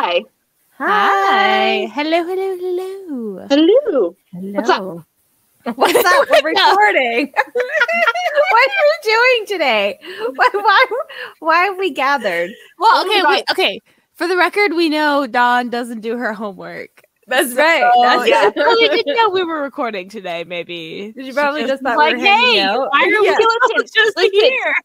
Hi. Hi. Hello. What's up? What's up? We're recording. What are we doing today? Why have we gathered? Well, okay. For the record, we know Dawn doesn't do her homework. That's right. Yeah. Probably didn't know we were recording today. Maybe you probably just thought like, we were hanging hey, out. why are we just here?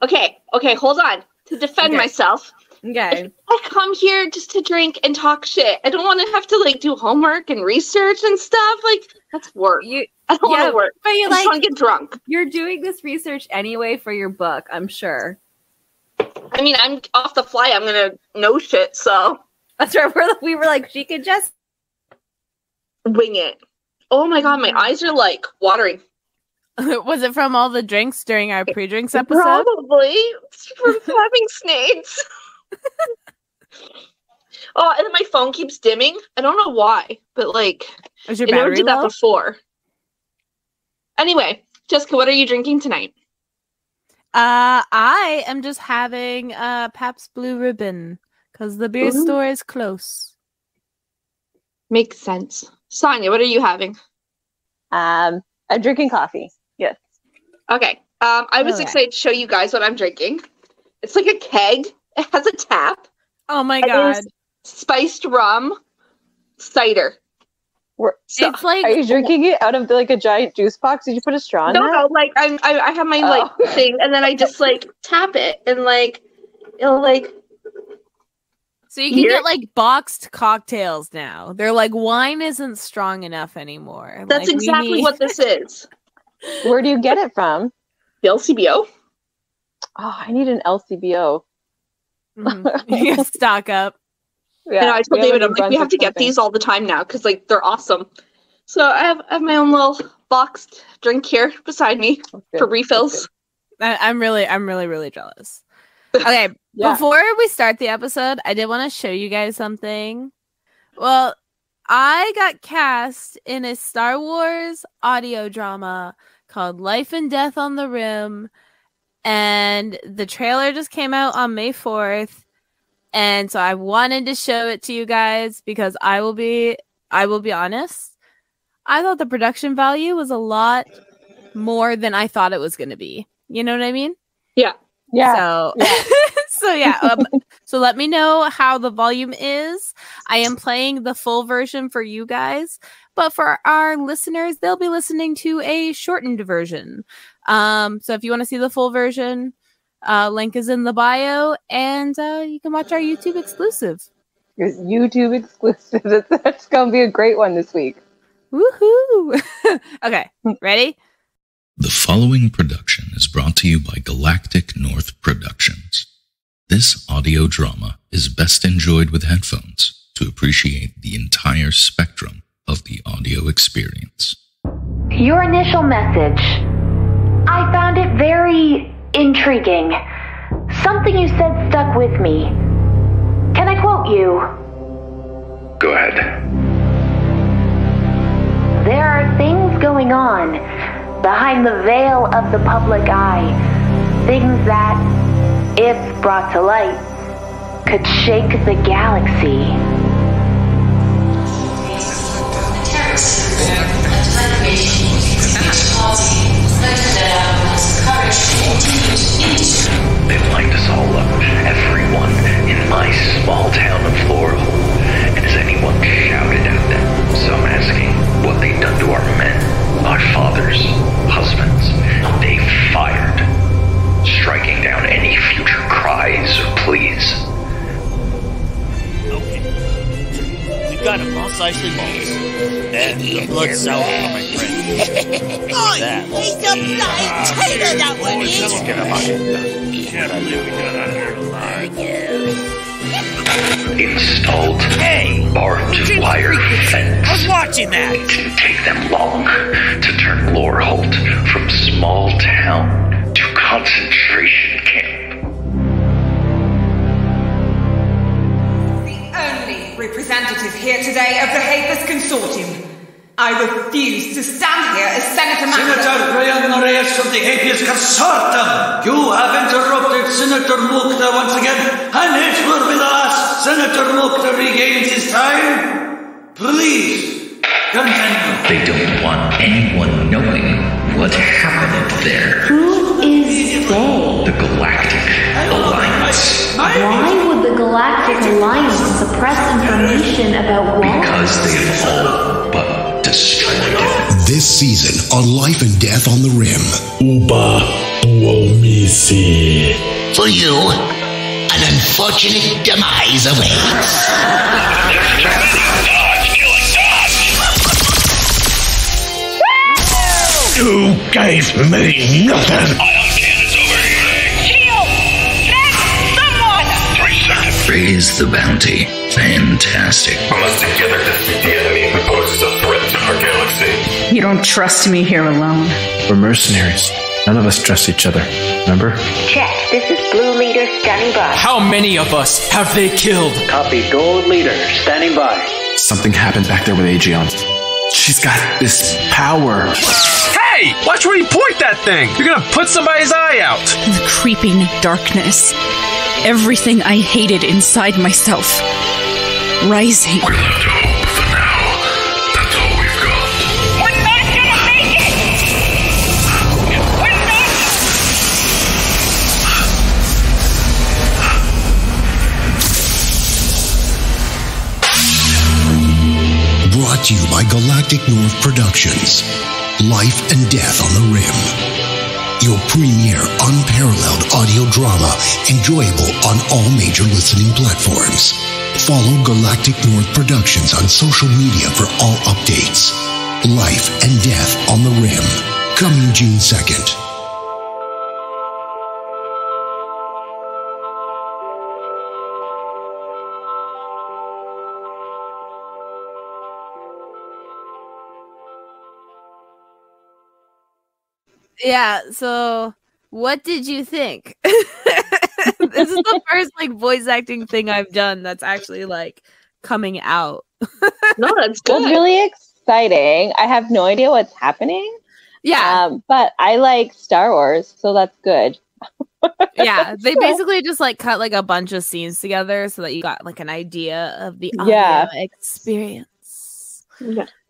Okay, hold on. To defend myself, okay, I come here just to drink and talk shit. I don't want to have to like do homework and research and stuff. Like that's work. I don't want to work. But you I just want to get drunk. You're doing this research anyway for your book, I'm sure. I mean, I'm off the fly. I'm gonna know shit. So that's right. We were like, she could just wing it. Oh my god, my eyes are like watering. Was it from all the drinks during our pre-drinks episode? Probably. It's from having snakes. Oh, and then my phone keeps dimming. I don't know why, but like, Is your I never battery did that low? before. Anyway, Jessica, what are you drinking tonight? I am just having Pabst Blue Ribbon because the beer store is close. Makes sense. Sonia, what are you having? I'm drinking coffee. Yes. Okay. I was excited to show you guys what I'm drinking. It's like a keg. It has a tap. Oh my god. It is spiced rum cider. It's like, are you drinking it out of like a giant juice box? Did you put a straw in that? No, like I have my like thing, and then I just like tap it, and like it'll like. So you can get like boxed cocktails now. They're like, wine isn't strong enough anymore. That's like, exactly what this is. Where do you get it from? The LCBO. Oh, I need an LCBO. You gotta stock up. Yeah, and I told David, I'm like, we have to get these all the time now because like they're awesome. So I have my own little boxed drink here beside me for refills. I'm really jealous. Okay, before we start the episode, I did want to show you guys something. Well, I got cast in a Star Wars audio drama called Life and Death on the Rim, and the trailer just came out on May 4th. And so I wanted to show it to you guys because I will be honest. I thought the production value was a lot more than I thought it was going to be. You know what I mean? Yeah. So, so let me know how the volume is. I am playing the full version for you guys, but for our listeners, they'll be listening to a shortened version. So if you want to see the full version, link is in the bio, and you can watch our YouTube exclusive. Your YouTube exclusive. That's gonna be a great one this week. Woohoo! Okay, ready? The following production is brought to you by Galactic North Productions. This audio drama is best enjoyed with headphones to appreciate the entire spectrum of the audio experience. Your initial message. I found it very intriguing. Something you said stuck with me. Can I quote you? Go ahead. There are things going on behind the veil of the public eye. Things that, if brought to light, could shake the galaxy. They've lined us all up, everyone in my small town of Laurel. And has anyone shouted at them? So I'm asking what they've done to our men, our fathers, husbands. They've fired, striking down any future cries or pleas. Okay. We've got a Mos Eisley balls. And the blood sour from my friend. That. He's a blind tailor, that one is. Can't believe we got out here alive. Installed barbed wire fence. I was watching that. It didn't take them long to turn Loreholt from small town to concentration camp. The only representative here today of the Hapus Consortium. I refuse to stand here as Senator Senator Graham Reyes of the Hapus Consortium. You have interrupted Senator Mukta once again, and it will be the last, Senator Mr. Mukta regains his time? Please, continue. They don't want anyone knowing what happened there. Who is they? The Galactic Alliance. Why would the Galactic Alliance suppress information about Walt? Because they've all but destroyed it. This season on Life and Death on the Rim. Uba Tuomisi. For you, an unfortunate demise awaits. You gave me nothing. Raise the bounty. Fantastic. We must together defeat the enemy who poses a threat to our galaxy. You don't trust me here alone. We're mercenaries. None of us trust each other. Remember? Check. This is Blue Leader standing by. How many of us have they killed? Copy. Gold Leader standing by. Something happened back there with Aegeon. She's got this power. Hey! Watch where you point that thing! You're gonna put somebody's eye out! The creeping darkness. Everything I hated inside myself. Rising. We'll have to hope for now. That's all we've got. We're not gonna make it! We're not! Brought to you by Galactic North Productions. Life and Death on the Rim. Your premier, unparalleled audio drama, enjoyable on all major listening platforms. Follow Galactic North Productions on social media for all updates. Life and Death on the Rim. Coming June 2nd. Yeah, so what did you think? This is the first like voice acting thing I've done that's actually like coming out. No, that's good. It's really exciting. I have no idea what's happening. Yeah. But I like Star Wars, so that's good. Yeah, they basically just like cut like a bunch of scenes together so that you got like an idea of the audio experience.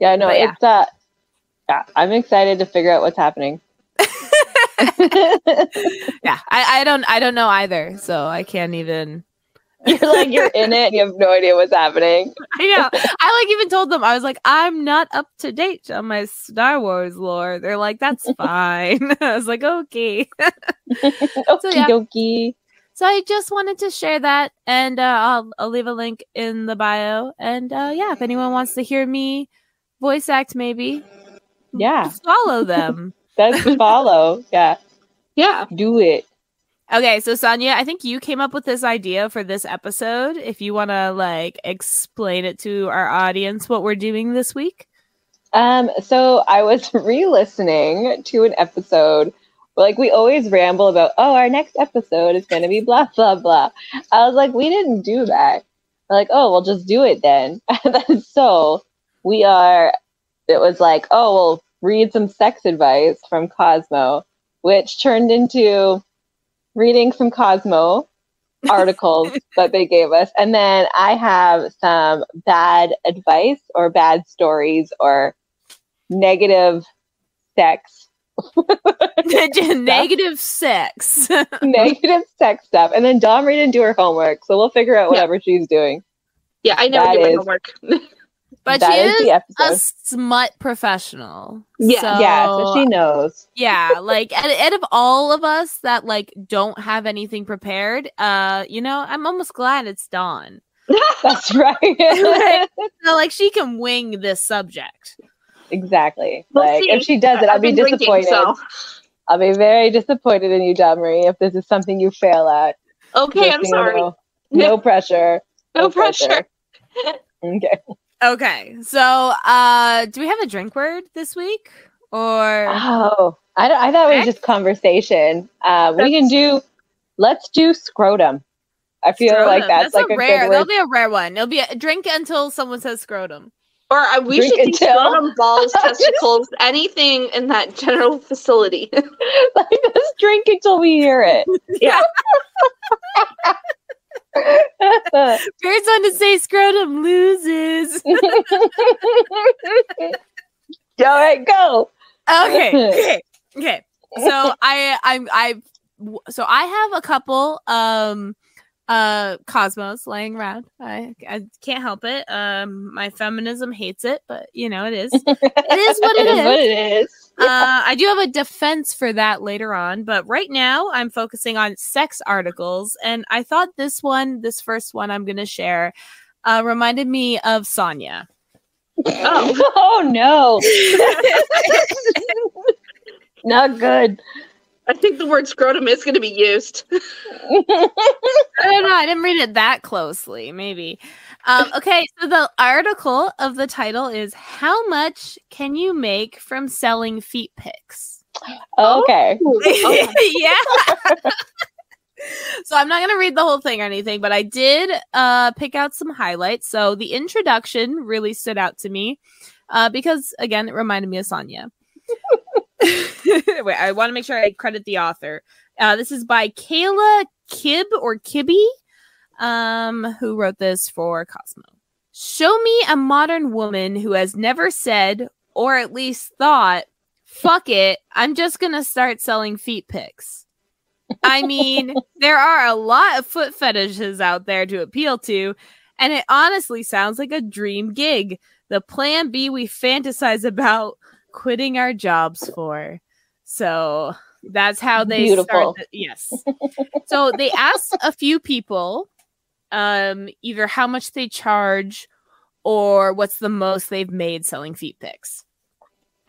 Yeah, no, it's yeah, I'm excited to figure out what's happening. Yeah, I don't know either, so I can't even. You're in it and you have no idea what's happening. I know. I like even told them, I was like, I'm not up to date on my Star Wars lore. They're like, that's fine. I was like, okay. Okie. So I just wanted to share that, and I'll leave a link in the bio. And yeah, if anyone wants to hear me voice act, maybe just follow them. That's follow. Yeah. Do it. Okay, so Sonia, I think you came up with this idea for this episode. If you want to like explain it to our audience, what we're doing this week. So I was re-listening to an episode. Like we always ramble about, our next episode is going to be blah, blah, blah. I was like, we didn't do that. We're like, we'll just do it then. So it was like, we'll read some sex advice from Cosmo, which turned into reading some Cosmo articles that they gave us. And then I have some bad advice or bad stories or negative sex. Negative sex. Negative sex stuff. And then Domri didn't do her homework, so we'll figure out whatever she's doing. Yeah, I never do my homework. But she is a smut professional. Yeah, so she knows. Yeah, like out of all of us that like don't have anything prepared, I'm almost glad it's Dawn. That's right. like she can wing this subject. Exactly. Like if she does it, I'll be disappointed. I'll be very disappointed in you, Domri, if this is something you fail at. Okay, I'm sorry. No pressure. No pressure. Okay. Okay, so do we have a drink word this week? Or I thought it was just conversation. Let's do scrotum. I feel like that's like a rare. good word. That'll be a rare one. It'll be a drink until someone says scrotum. Or we should do scrotum, balls, testicles, anything in that general facility. Like, let's drink until we hear it. Yeah. First one to say scrotum loses. All right, go. Okay. So I have a couple Cosmos laying around. I can't help it. My feminism hates it, but it is. It is what it is. What it is. I do have a defense for that later on, but right now I'm focusing on sex articles, and I thought this first one I'm going to share, reminded me of Sonya. Oh no. Not good. I think the word scrotum is going to be used. I don't know. I didn't read it that closely. Maybe. Okay, so the article of the title is "How much can you make from selling feet pics?" Okay. Yeah. So I'm not going to read the whole thing or anything, but I did pick out some highlights. So the introduction really stood out to me because, again, it reminded me of Sonya. Wait, I want to make sure I credit the author. This is by Kayla Kibby, who wrote this for Cosmo. Show me a modern woman who has never said, or at least thought, fuck it, I'm just going to start selling feet pics. I mean, there are a lot of foot fetishes out there to appeal to, and it honestly sounds like a dream gig. The plan B we fantasize about quitting our jobs for. So that's how they start. Yes. So they asked a few people either how much they charge or what's the most they've made selling feet pics.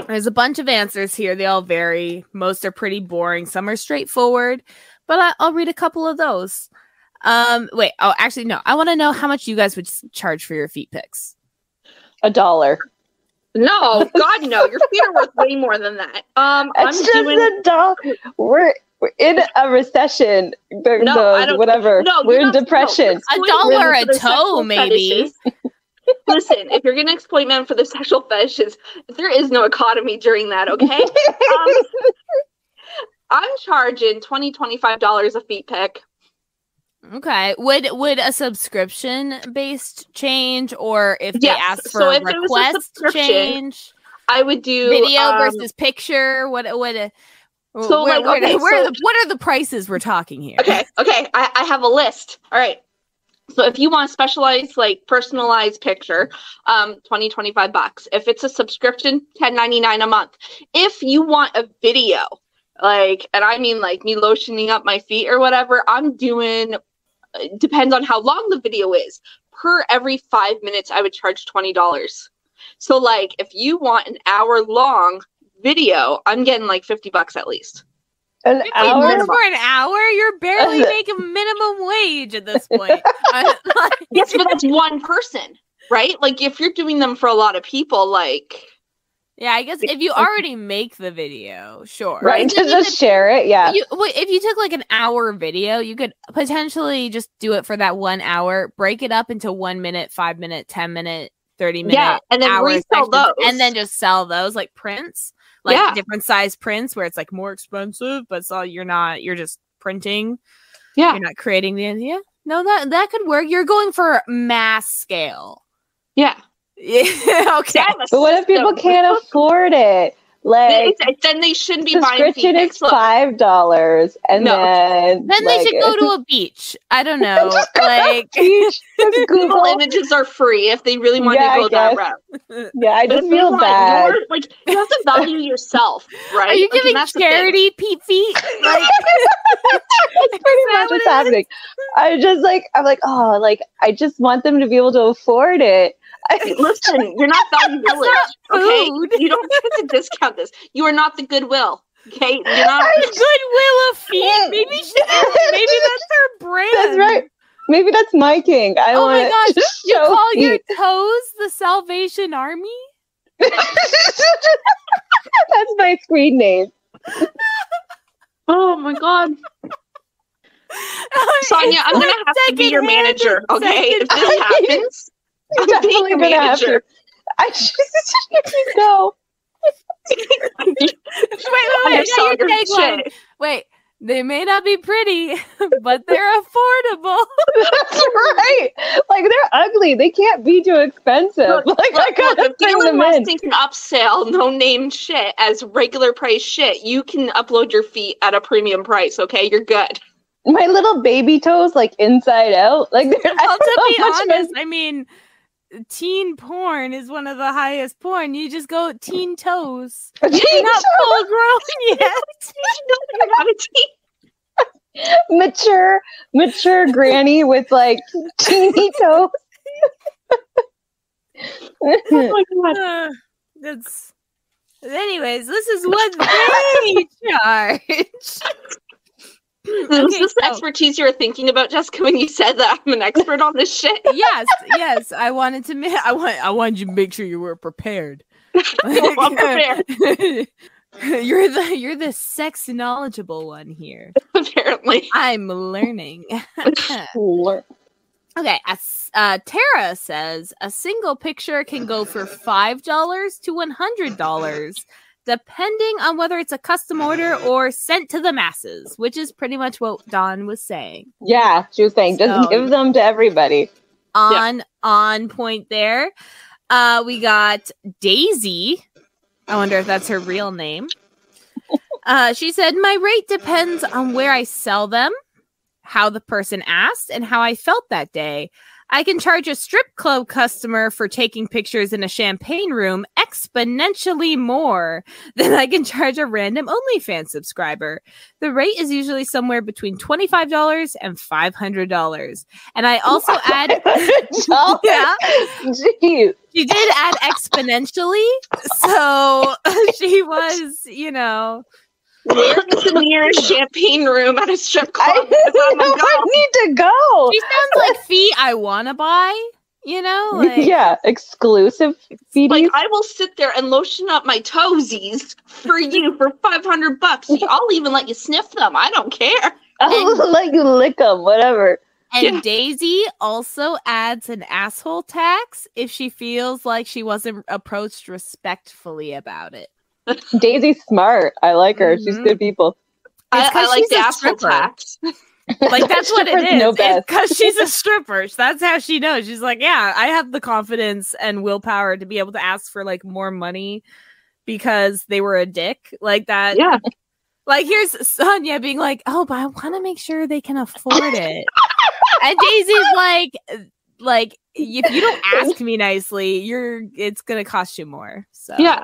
There's a bunch of answers here. They all vary. Most are pretty boring. Some are straightforward, but I'll read a couple of those. Wait. Oh, actually, no. I want to know how much you guys would charge for your feet pics. $1. No, God, no. Your feet are worth way more than that. It's just $1. We're in a recession. Whatever. No, we're in depression. $1 a toe, maybe. Listen, if you're going to exploit men for their sexual fetishes, there is no economy during that, okay? I'm charging $25 a feet pic. Okay. Would a subscription-based change, or if they ask for a request change? I would do video versus picture. What are the prices we're talking here? Okay. I have a list. All right. So if you want a specialized, personalized picture, $25. If it's a subscription, $10.99 a month. If you want a video, and I mean me lotioning up my feet or whatever, I'm doing, depends on how long the video is. Per every 5 minutes, I would charge $20. So if you want an hour long video, I'm getting $50 at least. An hour for an hour? You're barely making minimum wage at this point. Yes, but that's one person, right? If you're doing them for a lot of people, yeah, I guess if you already make the video, sure. Right, just share it, yeah. If you took an hour video, you could potentially just do it for that 1 hour, break it up into 1 minute, 5 minute, 10 minute, 30 minute, yeah, and then resell those. And then just sell those like prints. Different size prints where it's more expensive, but you're just printing. Yeah. You're not creating no, that could work. You're going for mass scale. Yeah. Yeah. Okay. But what if people can't afford it? Then they shouldn't be buying subscription is $5, and then they should go to a beach. I don't know. Google images are free if they really want to go that route. Yeah, I just feel bad. You have to value yourself, right? Are you giving charity, Pete feet? That's pretty much what's happening. I just want them to be able to afford it. Listen, you're not Value Village, okay? You don't get to discount this. You are not the Goodwill, okay? You're not the Goodwill of feet. Maybe that's her brand. That's right. Maybe that's my king. Oh my gosh! You call your toes the Salvation Army? That's my screen name. Oh my god. Sonia, I'm gonna have to be your manager, okay? If this happens. I'm definitely gonna have to. I just go. Wait. Wait. They may not be pretty, but they're affordable. That's right. Like, they're ugly. They can't be too expensive. I gotta bring them in. If you can upsell no name shit as regular price shit, you can upload your feet at a premium price. Okay, you're good. My little baby toes, like inside out. Like, well, to be honest, I mean, teen porn is one of the highest porn. You just go teen toes. You're not full grown yet. You're not a teen. Mature granny with like teeny toes. Oh my god. Anyways, this is what they charge. Was this the expertise you were thinking about, Jessica, when you said that I'm an expert on this shit? Yes. I wanted you to make sure you were prepared. I'm prepared. You're the sex knowledgeable one here. Apparently, I'm learning. Okay, Tara says a single picture can go for $5 to $100. Depending on whether it's a custom order or sent to the masses, which is pretty much what Dawn was saying. Yeah, she was saying, just give them to everybody. On point there. We got Daisy. I wonder if that's her real name. She said, my rate depends on where I sell them, how the person asked, and how I felt that day. I can charge a strip club customer for taking pictures in a champagne room exponentially more than I can charge a random OnlyFans subscriber. The rate is usually somewhere between $25 and $500. And I also add... Yeah. Jeez. She did add exponentially, so she was, you know... in a champagne room at a strip club. I need to go. She sounds like feet I want to buy, you know? Like, yeah, exclusive feeties. Like, I will sit there and lotion up my toesies for you for $500. I'll even let you sniff them. I don't care. I'll let you lick them, whatever. And Daisy also adds an asshole tax if she feels like she wasn't approached respectfully about it. Daisy's smart. I like her. She's good people. I like the asshole tax. Like, that's what it is. Best. Because she's a stripper. That's how she knows. She's like, yeah, I have the confidence and willpower to be able to ask for like more money because they were a dick. Like that. Yeah. Like, here's Sonia being like, oh, but I want to make sure they can afford it. And Daisy's like, if you don't ask me nicely, it's gonna cost you more. So yeah.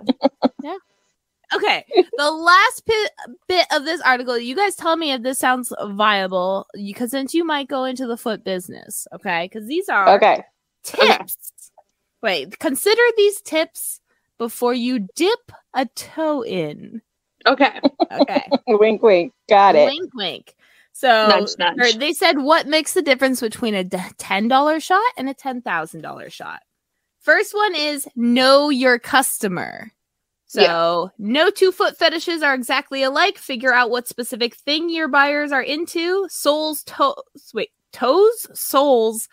Okay, the last bit of this article, you guys tell me if this sounds viable, because since you might go into the foot business, okay? Because these are tips. Okay. Wait, consider these tips before you dip a toe in. Okay. Wink, wink. Got it. Wink, wink. So nudge. They said, what makes the difference between a $10 shot and a $10,000 shot? First one is know your customer. So no two foot fetishes are exactly alike. Figure out what specific thing your buyers are into. Toes, soles,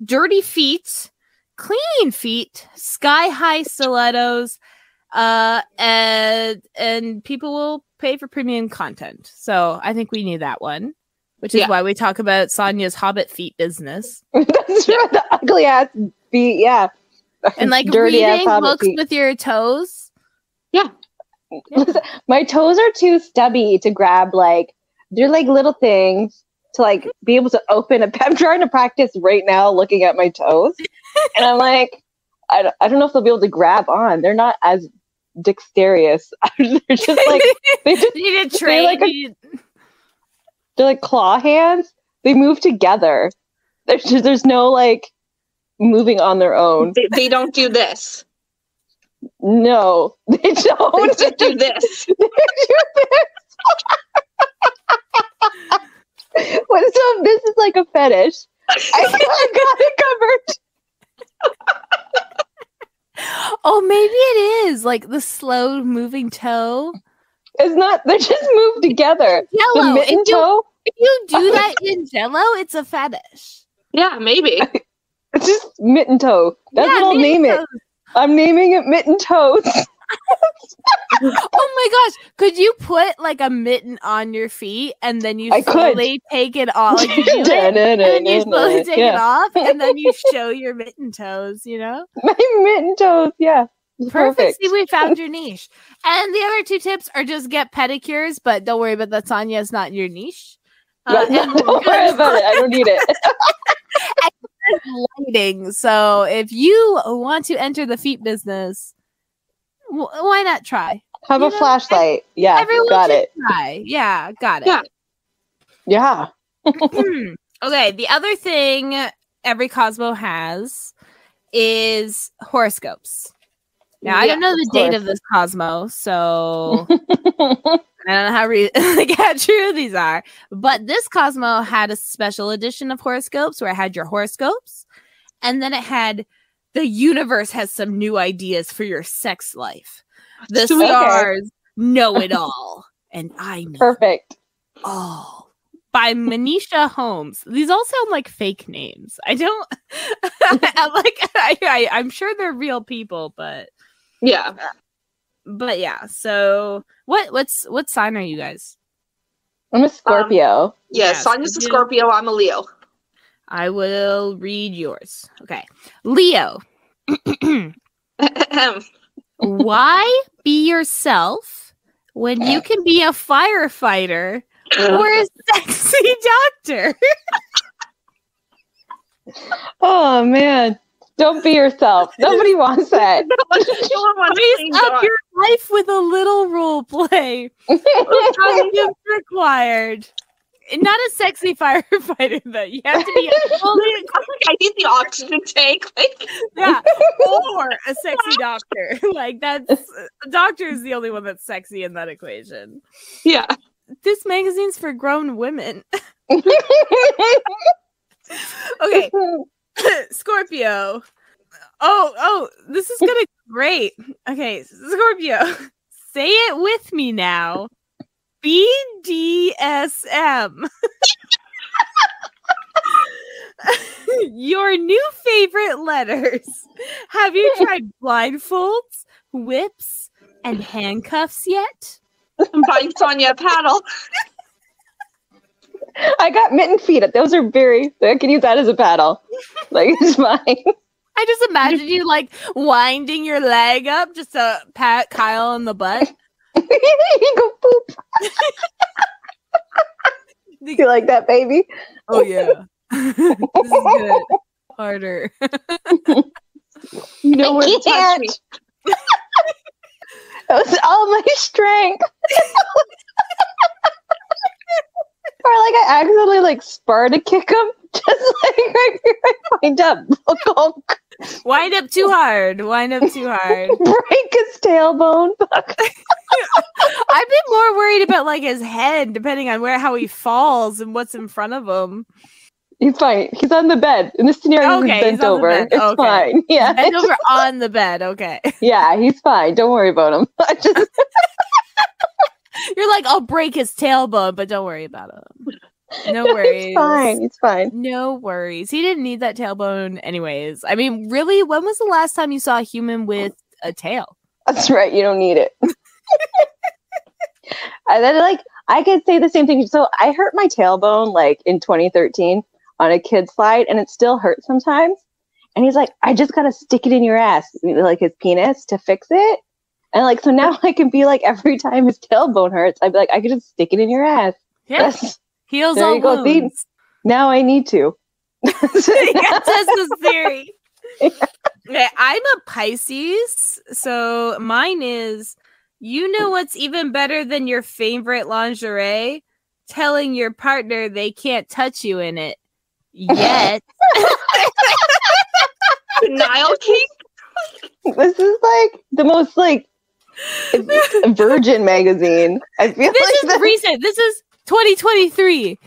dirty feet, clean feet, sky high stilettos, and people will pay for premium content. So I think we knew that one, which is why we talk about Sonia's Hobbit feet business. That's right, the ugly ass feet, and like dirty reading books with your toes. Listen, my toes are too stubby to grab, like, they're like little things to like be able to open a I'm trying to practice right now looking at my toes. And I'm like, I don't know if they'll be able to grab on. They're not as dexterous. They're just like they just need to train. They're like claw hands. They move together. There's no like moving on their own. They don't do this. No, they don't. They do this. They do this. What is so? This is like a fetish. I got it covered. Oh, maybe it is like the slow moving toe. It's not. They just move together. Jello. The mitten toe. If you do that in Jello, it's a fetish. Yeah, maybe. It's just mitten toe. That's what I'll name it. I'm naming it Mitten Toes. my gosh. Could you put like a mitten on your feet and then you slowly take it off? Like you do it, and then you slowly take it off and then you show your mitten toes, you know? My mitten toes, yeah. Perfect. See, we found your niche. And the other 2 tips are just get pedicures, but don't worry about that, Sonia. It's not your niche. Don't worry about it. I don't need it. Lighting. So if you want to enter the feet business, why not try? Have a flashlight. Yeah, everyone got it. Try. Yeah, got it. Yeah. Okay, the other thing every Cosmo has is horoscopes. Now, I don't know the date of this Cosmo, so I don't know how true these are. But this Cosmo had a special edition of horoscopes where it had your horoscopes, and then it had the universe has some new ideas for your sex life. The stars know it all, and I know. Perfect. Oh. By Manisha Holmes. These all sound like fake names. I don't I'm sure they're real people, but yeah. So what sign are you guys? I'm a Scorpio. Sonia's a Scorpio, I'm a Leo. I will read yours. Okay. Leo. Why be yourself when you can be a firefighter or a sexy doctor? Oh man, don't be yourself. Nobody wants that. Raise up your life with a little role play. Costumes required. Not a sexy firefighter though. You have to be I need the oxygen tank. Or a sexy doctor. Like that's the doctor is the only one that's sexy in that equation. Yeah. This magazine's for grown women. Okay. Scorpio. Oh, this is gonna be great. Okay, Scorpio. Say it with me now. BDSM. Your new favorite letters. Have you tried blindfolds, whips, and handcuffs yet? I'm buying Sonia a paddle. I got mitten feet. Those are I can use that as a paddle. Like, it's fine. I just imagine you like winding your leg up just to pat Kyle in the butt. You go poop. You like that, baby? Oh yeah. This is good. Harder. You know where to touch me. That was all my strength. Or like I accidentally like Sparta kick him. Just like right here, I wind up. Wind up too hard. Break his tailbone. I've been more worried about like his head, depending on how he falls and what's in front of him. He's fine. He's on the bed. In this scenario, he's bent over. It's fine. Yeah. Bent over on the bed. Okay. Yeah, he's fine. Don't worry about him. You're like, I'll break his tailbone, but don't worry about him. No worries. It's fine. It's fine. No worries. He didn't need that tailbone anyways. I mean, really, when was the last time you saw a human with a tail? That's right. You don't need it. And then, like, I could say the same thing. So I hurt my tailbone, like, in 2013 on a kid slide, and it still hurts sometimes. And he's like, I just got to stick it in your ass, like his penis, to fix it. And, like, so now I can be like, every time his tailbone hurts, I'd be like, I could just stick it in your ass. Yeah. Heals all wounds. See, now I need to. That's his theory. Yeah. Okay, I'm a Pisces, so mine is, you know what's even better than your favorite lingerie? Telling your partner they can't touch you in it. Yet. Denial king? This is like the most like virgin magazine. I feel this is recent. This is 2023.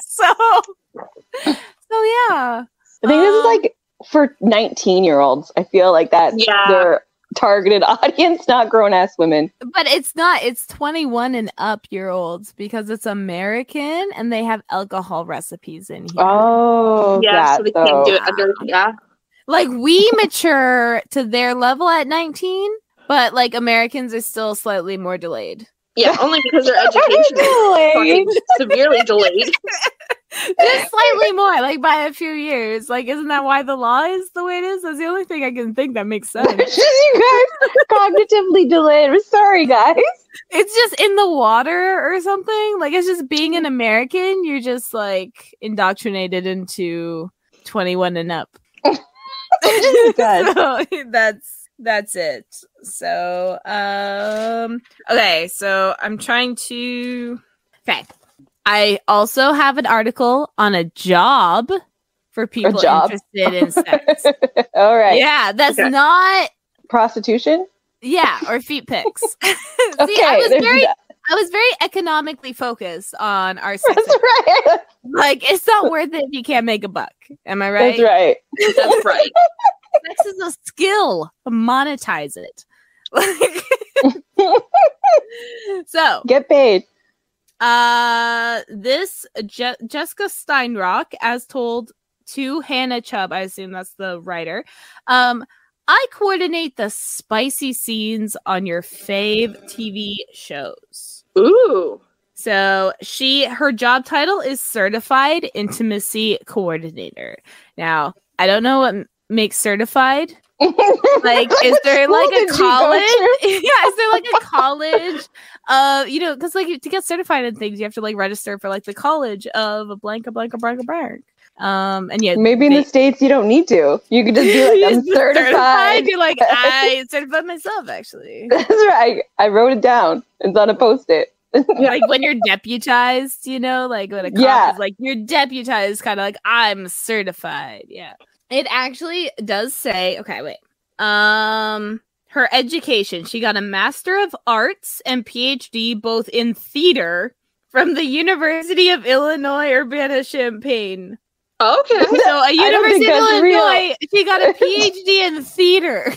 So yeah. I think this is like for 19-year-olds. I feel like that's their targeted audience, not grown-ass women. But it's not. It's 21 and up year olds because it's American and they have alcohol recipes in here. Oh, yeah. So they can't do it under. Yeah. Like we mature to their level at 19, But like Americans are still slightly more delayed. Yeah, only because their education is fucking severely delayed. Just slightly more, like by a few years. Like, isn't that why the law is the way it is? That's the only thing I can think that makes sense. You guys cognitively delayed. We're sorry, guys. It's just in the water or something. Like, it's just being an American, you're just like indoctrinated into 21 and up. So, that's it. So, okay, so I'm trying to. Okay. I also have an article on a job for people interested in sex. All right. Yeah, that's not prostitution. Yeah, or feet pics. See, Okay, I was very economically focused on our sex. That's right. Like, it's not worth it if you can't make a buck. Am I right? That's right. That's right. Sex is a skill. Monetize it. So get paid. This Jessica Steinrock, as told to Hannah Chubb, I assume that's the writer. I coordinate the spicy scenes on your fave TV shows. Ooh. So her job title is Certified Intimacy Coordinator. Now, I don't know what makes certified. Like, is there like a college? Yeah, is there like a college? Because like to get certified in things, you have to like register for like the college of a blank. And yeah, maybe in the States you don't need to. You could just be like, I'm certified. You're like, I certified myself, actually. That's right. I wrote it down. It's on a post-it. Like when you're deputized, like when a cop is like, you're deputized, kind of like, I'm certified. Yeah. It actually does say, okay, wait. Her education, she got a Master of Arts and PhD both in theater from the University of Illinois Urbana-Champaign. Okay. So a University of Illinois, she got a PhD in theater.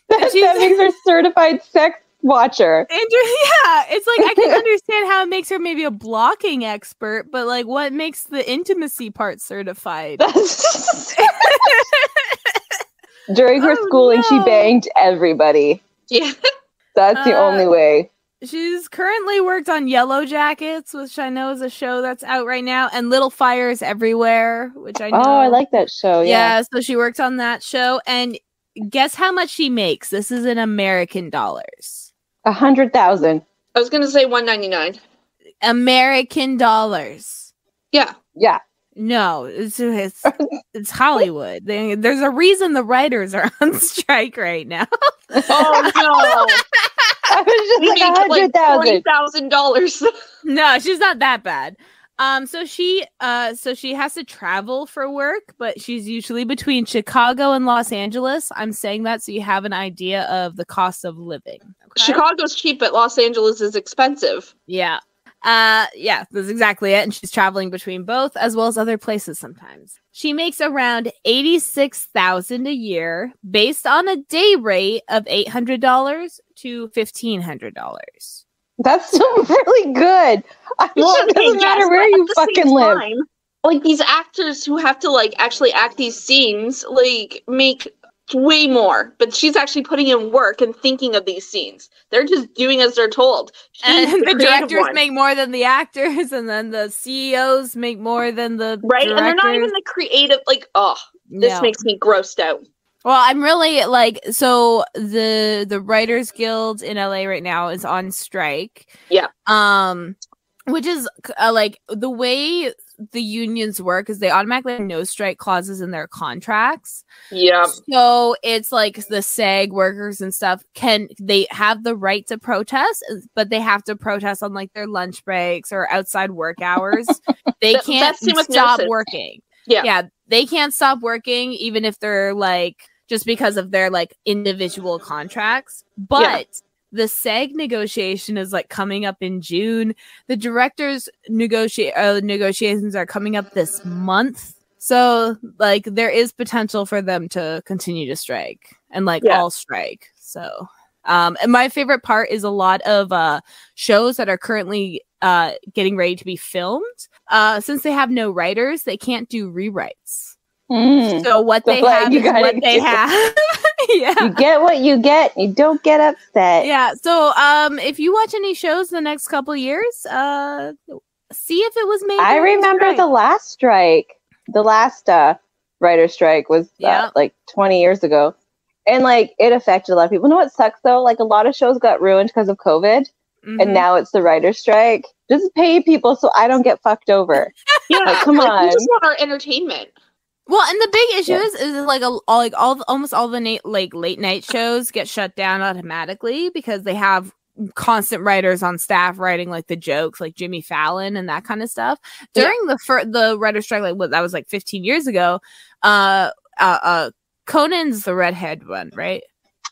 That makes her certified sex watcher. And yeah, it's like I can understand how it makes her maybe a blocking expert, but like what makes the intimacy part certified? During her schooling, she banged everybody. Yeah. That's the only way. She's currently worked on Yellow Jackets, which I know is a show that's out right now, and Little Fires Everywhere, which I know. Oh, I like that show. Yeah. So she worked on that show, and guess how much she makes? This is in American dollars. 100,000. I was gonna say 199. American dollars. Yeah. Yeah. No, it's Hollywood. There's a reason the writers are on strike right now. Oh no! I was just like $100,000. No, she's not that bad. So she has to travel for work, but she's usually between Chicago and Los Angeles. I'm saying that so you have an idea of the cost of living. Okay? Chicago's cheap, but Los Angeles is expensive. Yeah. Yeah, that's exactly it. And she's traveling between both as well as other places sometimes. She makes around $86,000 a year based on a day rate of $800 to $1,500. That's still really good. It doesn't matter where you fucking live. Like these actors who have to like actually act these scenes like make way more, but she's actually putting in work and thinking of these scenes. They're just doing as they're told. And the directors make more than the actors, and then the CEOs make more than the directors. And they're not even the creative. Like, this makes me grossed out. Well, I'm really like, so the Writers Guild in LA right now is on strike. Yeah. Which is like the way the unions work is they automatically have no strike clauses in their contracts. Yeah. So it's like the SAG workers and stuff they have the right to protest, but they have to protest on like their lunch breaks or outside work hours. They can't stop working. Yeah. They can't stop working even if they're like just because of their like individual contracts. But the SAG negotiation is like coming up in June. The directors negotiations are coming up this month. So like there is potential for them to continue to strike and like all strike. So and my favorite part is a lot of shows that are currently getting ready to be filmed. Since they have no writers, they can't do rewrites. So what they have is what they have. Yeah. You get what you get. You don't get upset. Yeah. So, if you watch any shows the next couple years, see if it was made. I remember the last strike. The last writer strike was like 20 years ago. And like it affected a lot of people. You know what sucks though? Like a lot of shows got ruined because of COVID. And now it's the writer strike. Just pay people so I don't get fucked over. Yeah, like, come on. We just want our entertainment. Well, and the big issue is like almost all the late night shows get shut down automatically because they have constant writers on staff writing like the jokes, like Jimmy Fallon and that kind of stuff. During the writer strike, like that was like 15 years ago. Conan's the redhead one, right?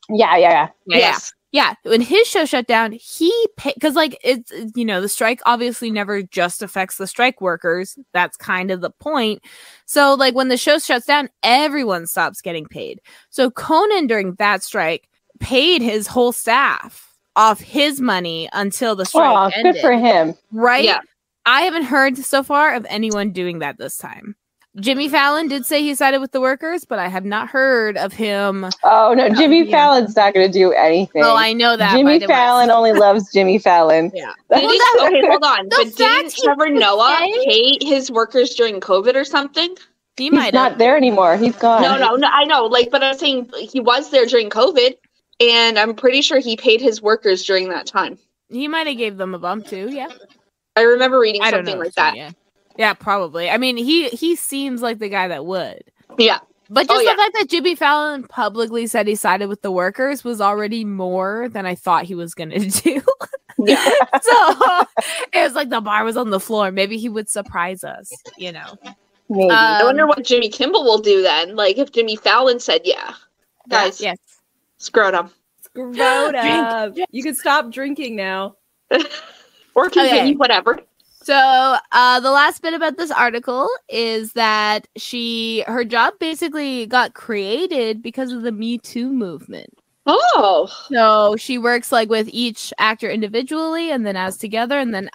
Yeah. Yes. Yeah, when his show shut down, he because like it's the strike obviously never just affects the strike workers. That's kind of the point. So like when the show shuts down, everyone stops getting paid. So Conan during that strike paid his whole staff off his money until the strike ended. Good for him, right? Yeah. I haven't heard so far of anyone doing that this time. Jimmy Fallon did say he sided with the workers, but I have not heard of him. Oh, no. Jimmy Fallon's not going to do anything. Oh, I know that. Jimmy Fallon only loves Jimmy Fallon. Yeah. Okay, hold on. But didn't Trevor Noah pay his workers during COVID or something? He's not there anymore. He's gone. No, I know. Like, but I'm saying he was there during COVID, and I'm pretty sure he paid his workers during that time. He might have gave them a bump too, yeah. I remember reading something like that. Yeah, probably. I mean, he seems like the guy that would. Yeah. But just the fact that Jimmy Fallon publicly said he sided with the workers was already more than I thought he was going to do. Yeah. So it was like the bar was on the floor. Maybe he would surprise us, Maybe. I wonder what Jimmy Kimmel will do then. Like if Jimmy Fallon said, guys, scrotum. Scrotum. You can stop drinking now. Or continue, whatever. So the last bit about this article is that her job basically got created because of the Me Too movement. Oh. So she works like with each actor individually and then as together and then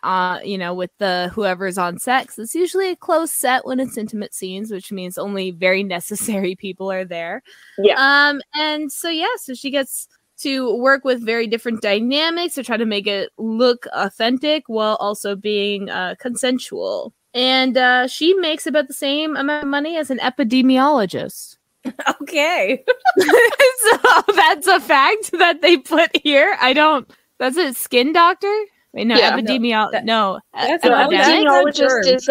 with the whoever's on set. It's usually a close set when it's intimate scenes, which means only very necessary people are there. Yeah. And so so she gets to work with very different dynamics to try to make it look authentic while also being consensual. And she makes about the same amount of money as an epidemiologist. Okay. So that's a fact that they put here. That's a skin doctor? Wait, no, epidemiologist. No, epidemiologist is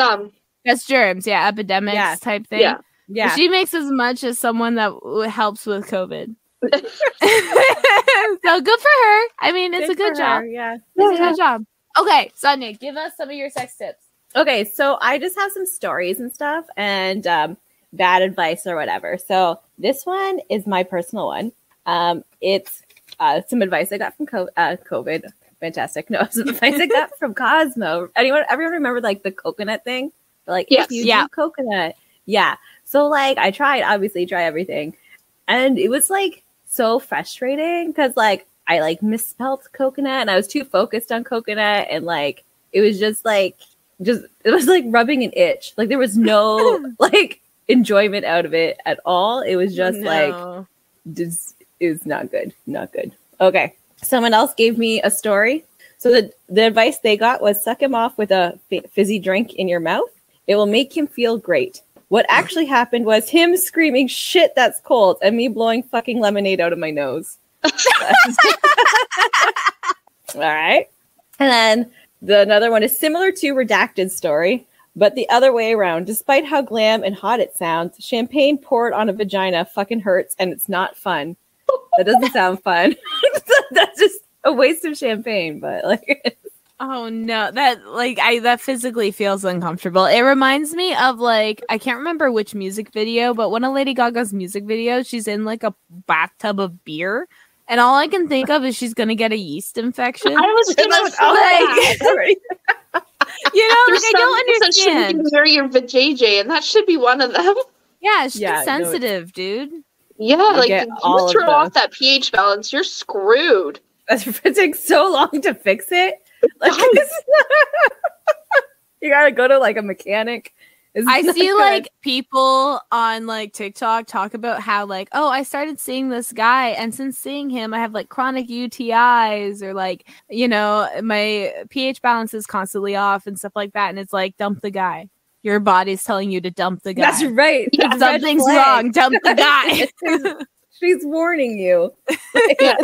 that's germs, epidemics type thing. Yeah. She makes as much as someone that helps with COVID. So good for her. I mean, it's a good job. Yeah. It's a good job. Okay, Sonia, give us some of your sex tips. Okay, so I just have some stories and stuff and bad advice or whatever. So this one is my personal one. It's some advice I got from COVID. Fantastic. No, some advice I got from Cosmo. Everyone remember like the coconut thing? Like, if you do coconut. Yeah. So like I tried everything. And it was like so frustrating because like I like misspelled coconut and I was too focused on coconut and like it was just like it was like rubbing an itch. Like there was no like enjoyment out of it at all. It was just like it was not good. Not good. Okay. Someone else gave me a story. So the advice they got was suck him off with a fizzy drink in your mouth. It will make him feel great. What actually happened was him screaming, "Shit, that's cold," and me blowing fucking lemonade out of my nose. All right. And then another one is similar to Redacted story, but the other way around. Despite how glam and hot it sounds, champagne poured on a vagina fucking hurts and it's not fun. That doesn't sound fun. That's just a waste of champagne, but like... Oh no, that physically feels uncomfortable. It reminds me of like, I can't remember which music video, but one of Lady Gaga's music videos, she's in like a bathtub of beer. And all I can think of is she's going to get a yeast infection. I was going to say, I don't understand. You can wear your vajayjay, and that should be one of them. Yeah, she's sensitive, dude. Yeah, like if you throw off that pH balance, you're screwed. It takes so long to fix it. Like, you gotta go to like a mechanic I see like people on like TikTok talk about how like, oh, I started seeing this guy, and since seeing him, I have like chronic UTIs, or like, you know, my pH balance is constantly off and stuff like that. And it's like, dump the guy. Your body's telling you to dump the guy. That's right. Yeah, something's wrong. Dump the guy. She's warning you. The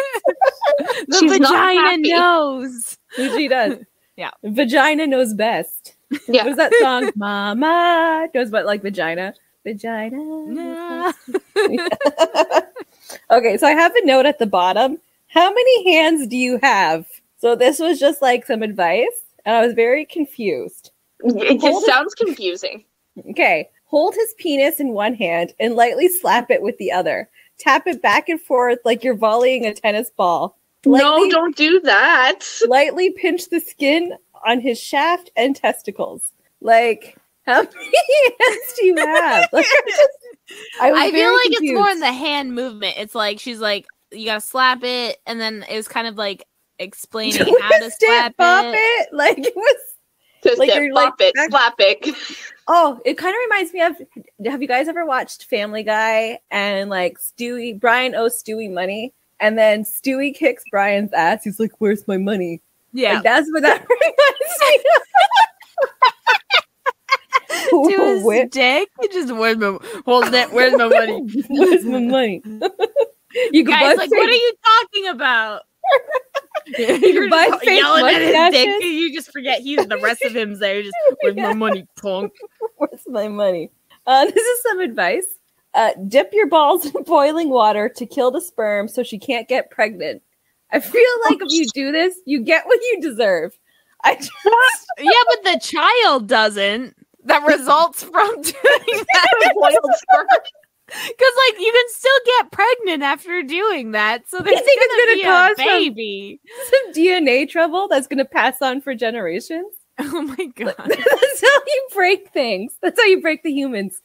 vagina knows. She does. Yeah. Vagina knows best. Yeah. What is that song? Mama knows what, like vagina. Vagina. Knows best. Okay, so I have a note at the bottom. How many hands do you have? So this was just like some advice, and I was very confused. It just sounds confusing. Okay. Hold his penis in one hand and lightly slap it with the other. Tap it back and forth like you're volleying a tennis ball. No, don't do that. Lightly pinch the skin on his shaft and testicles. Like, how many hands do you have? Like, I feel like confused. It's more in the hand movement. It's like she's like, you gotta slap it, and then it was kind of like explaining how to slap it. Like it was like you're like slap it. Oh, it kind of reminds me of. Have you guys ever watched Family Guy and like Brian owes Stewie money, and then Stewie kicks Brian's ass. He's like, "Where's my money?" Yeah, like, that's what that reminds me of. To his dick, just where's my money? Where's my money? You guys, like, what are you talking about? You're just yelling at his dick. You just forget the rest of him's there. Just, where's my money, punk? Where's my money? This is some advice. Dip your balls in boiling water to kill the sperm so she can't get pregnant. I feel like if you do this, you get what you deserve. Yeah, but the child doesn't. That results from doing that boiled sperm. Because, like, you can still get pregnant after doing that. So there's going to cause a baby. Some DNA trouble that's going to pass on for generations. Oh, my God. That's how you break things. That's how you break the humans.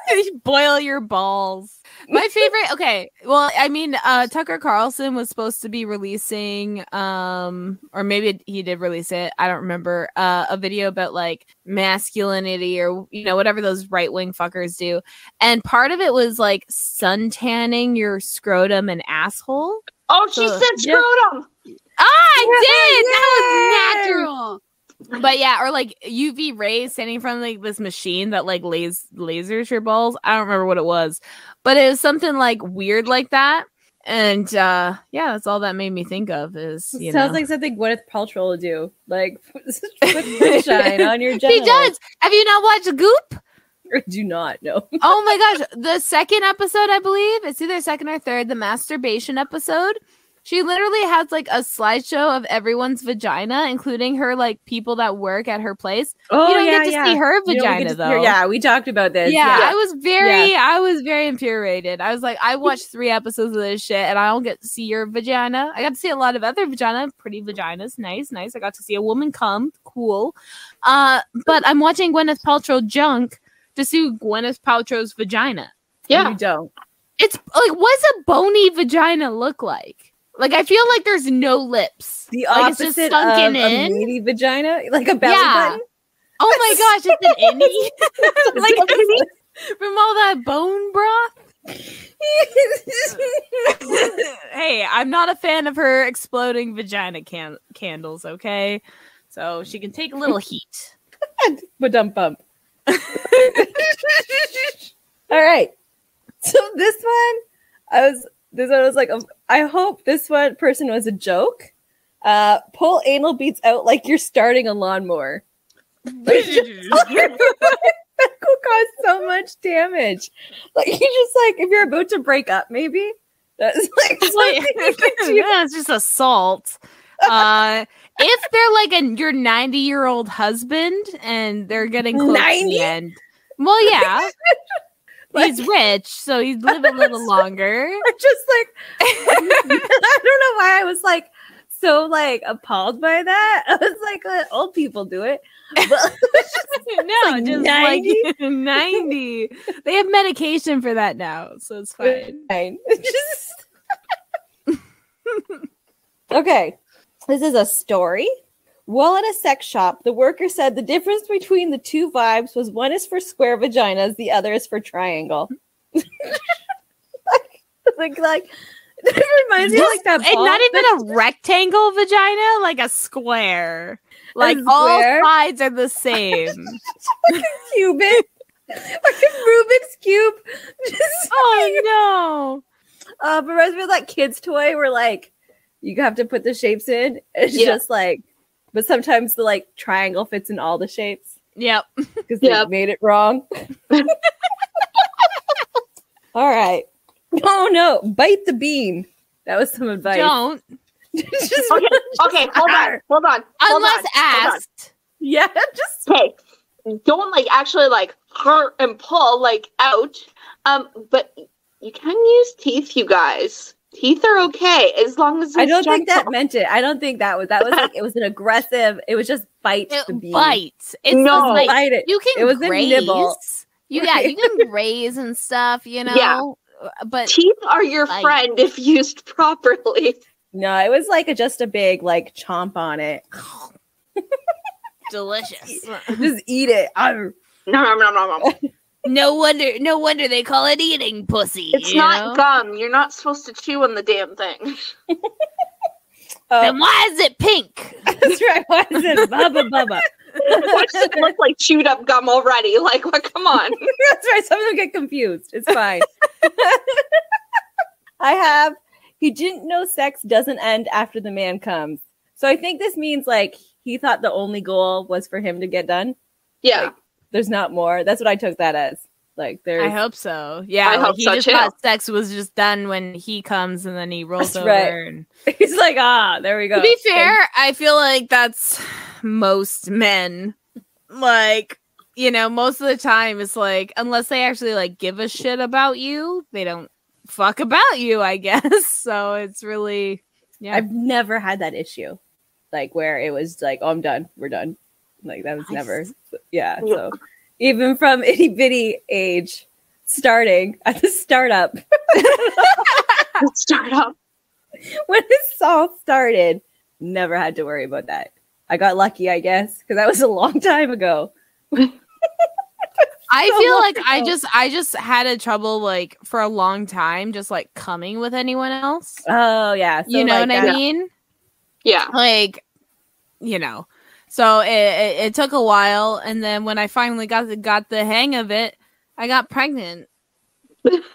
You boil your balls. My favorite, okay, well, I mean, Tucker Carlson was supposed to be releasing, or maybe he did release it, I don't remember, a video about, like, masculinity or, you know, whatever those right-wing fuckers do. And part of it was, like, suntanning your scrotum and asshole. Oh, she said scrotum! Yeah. I did! That was natural! But yeah, or like UV rays standing in front of like this machine that like lasers your balls. I don't remember what it was, but it was something like weird like that. And yeah, that's all that made me think of is, you sounds like something Gwyneth Paltrow will do. Like put sunshine on your genitals. She does. Have you not watched Goop? I do not know. Oh my gosh, the second episode, I believe it's either second or third, the masturbation episode. She literally has like a slideshow of everyone's vagina, including her like people that work at her place. Oh, you don't get to see her vagina though. Yeah, we talked about this. Yeah, I was very infuriated. I was like, I watched 3 episodes of this shit, and I don't get to see your vagina. I got to see a lot of other vagina, pretty vaginas, nice. I got to see a woman come, cool. But I'm watching Gwyneth Paltrow junk to see Gwyneth Paltrow's vagina. Yeah, you don't. It's like, what's a bony vagina look like? Like, I feel like there's no lips. The like, opposite it's just sunken of in. A meaty vagina, like a belly button. Oh my gosh, it's an innie. Like from all that bone broth. Hey, I'm not a fan of her exploding vagina candles. Okay, so she can take a little heat. Ba-dum bump. All right. So this one was like, I hope this one person was a joke. Pull anal beads out like you're starting a lawnmower. Like, that could cause so much damage. Like, you just like, if you're about to break up, maybe that's like it's just assault. If they're like your 90-year-old husband and they're getting close to the end, well, yeah. He's rich, so he's living a little longer. I just like, I don't know why I was like so like appalled by that. I was like, old people do it. But no, like just 90? like 90. They have medication for that now, so it's fine. Okay, this is a story. While at a sex shop, the worker said the difference between the two vibes was one is for square vaginas, the other is for triangle. like it reminds me of like that. And not even a rectangle vagina, like a square. Like all sides are the same. Like a cubic. Like a Rubik's Cube. Oh no. But reminds me of that kid's toy where like you have to put the shapes in. It's just like, but sometimes the like triangle fits in all the shapes. Yep. Because they made it wrong. All right. Oh no, bite the bean. That was some advice. Don't. Okay, hold on. Unless asked. Yeah, just don't like actually like hurt and pull like out. But you can use teeth, you guys. Teeth are okay as long as I don't think that meant it. I don't think that was like it was an aggressive. It was just bite the bean. Bites. It's no, like bite it. You can it was graze. A nibble. You can graze and stuff. You know. Yeah. But teeth are your friend if used properly. No, it was like just a big like chomp on it. Delicious. Just eat it. No wonder they call it eating pussy. It's not gum. You're not supposed to chew on the damn thing. Then why is it pink? That's right. Why is it bubba? Why does it look like chewed up gum already? Like, what? Come on. That's right. Some of them get confused. It's fine. He didn't know sex doesn't end after the man comes. So I think this means like he thought the only goal was for him to get done. Yeah. Like, there's not more. That's what I took that as. Like there's I hope so. Yeah. I hope he so just too. thought sex was just done when he comes and then he rolls That's over. right. And... He's like, there we go. To be fair, I feel like that's most men. Like, you know, most of the time it's like, unless they actually like give a shit about you, they don't fuck about you, I guess. So it's really, I've never had that issue. Like where it was like, oh, I'm done. We're done. Like that was never. Yeah. So even from itty bitty age, starting at the startup. When this all started, never had to worry about that. I got lucky, I guess, because that was a long time ago. I feel like I just had a trouble like for a long time, just like coming with anyone else. Oh yeah, so, you know like, what I mean? Yeah, like you know. So it took a while, and then when I finally got the hang of it, I got pregnant.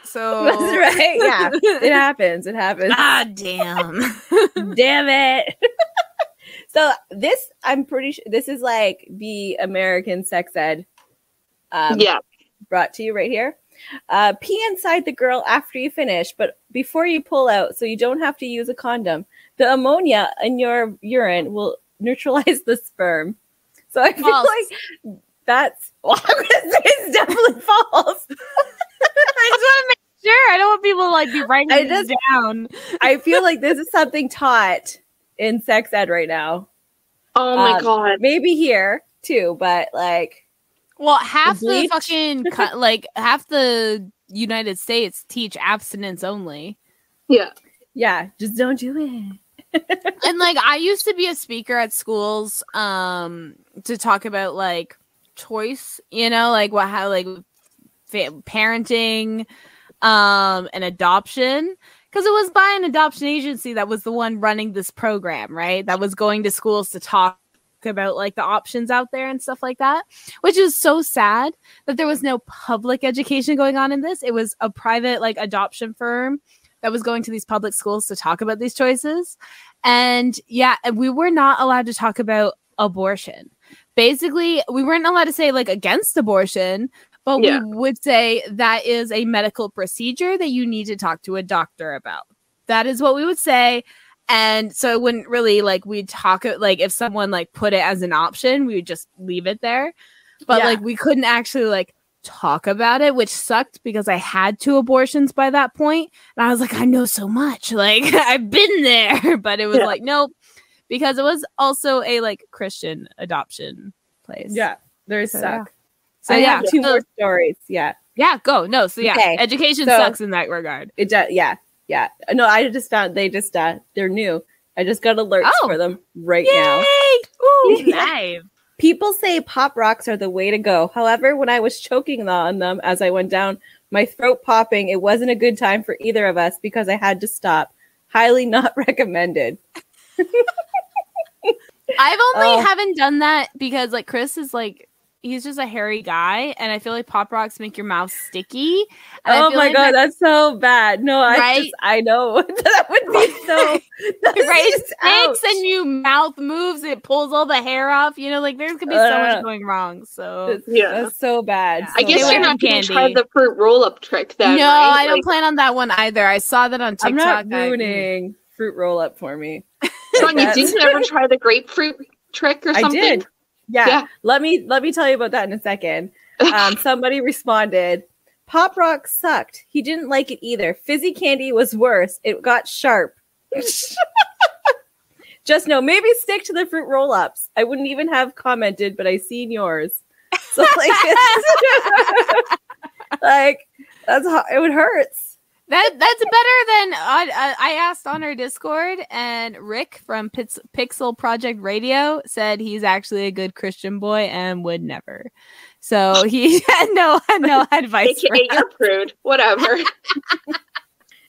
So that's right. Yeah, it happens. It happens. Ah, damn, damn it. So this, I'm pretty sure this is like the American sex ed. Brought to you right here. Pee inside the girl after you finish, but before you pull out, so you don't have to use a condom. The ammonia in your urine will neutralize the sperm. So I feel like that's it's definitely false. I just want to make sure. I don't want people to like be writing this down. I feel like this is something taught in sex ed right now. Oh my god. Maybe here too, but like, well, half the fucking like half the United States teach abstinence only. Yeah, just don't do it. And like I used to be a speaker at schools to talk about like choice, you know, like how like parenting and adoption, because it was by an adoption agency that was the one running this program, right? That was going to schools to talk about like the options out there and stuff like that, which is so sad that there was no public education going on in this. It was a private like adoption firm that was going to these public schools to talk about these choices. And yeah, we were not allowed to talk about abortion. Basically, we weren't allowed to say like against abortion, but we would say that is a medical procedure that you need to talk to a doctor about. That is what we would say. And so it wouldn't really like, we'd talk like if someone like put it as an option, we would just leave it there. But like we couldn't actually like talk about it, which sucked because I had 2 abortions by that point. And I was like, I know so much. Like I've been there. But it was like, nope. Because it was also a like Christian adoption place. Yeah. There's so, suck. So I have 2 more stories. Yeah. Yeah, go. No, so yeah. Okay. Education sucks in that regard. It does, yeah. No, I just found they're new. I just got alerts for them right now. Live. People say Pop Rocks are the way to go. However, when I was choking on them as I went down, my throat popping, it wasn't a good time for either of us because I had to stop. Highly not recommended. I've only haven't done that because like Chris is like he's just a hairy guy, and I feel like Pop Rocks make your mouth sticky. Oh my god, that's so bad. No, I know that would be so right. It sticks and you mouth moves, it pulls all the hair off. You know, like there could be so much going wrong. So that's so bad. I guess you're not going to try the fruit roll up trick then. No, right? I don't plan on that one either. I saw that on TikTok. I'm not ruining fruit roll up for me. Sonia, didn't you ever try the grapefruit trick or something? I did. Yeah. Let me tell you about that in a second. Somebody responded, Pop Rock sucked. He didn't like it either. Fizzy candy was worse. It got sharp. Just know, maybe stick to the fruit roll-ups. I wouldn't even have commented, but I seen yours. So like that's how it hurts. That's better than I asked on our Discord, and Rick from Pixel Project Radio said he's actually a good Christian boy and would never. So he had no advice. AKA you're prude. Whatever.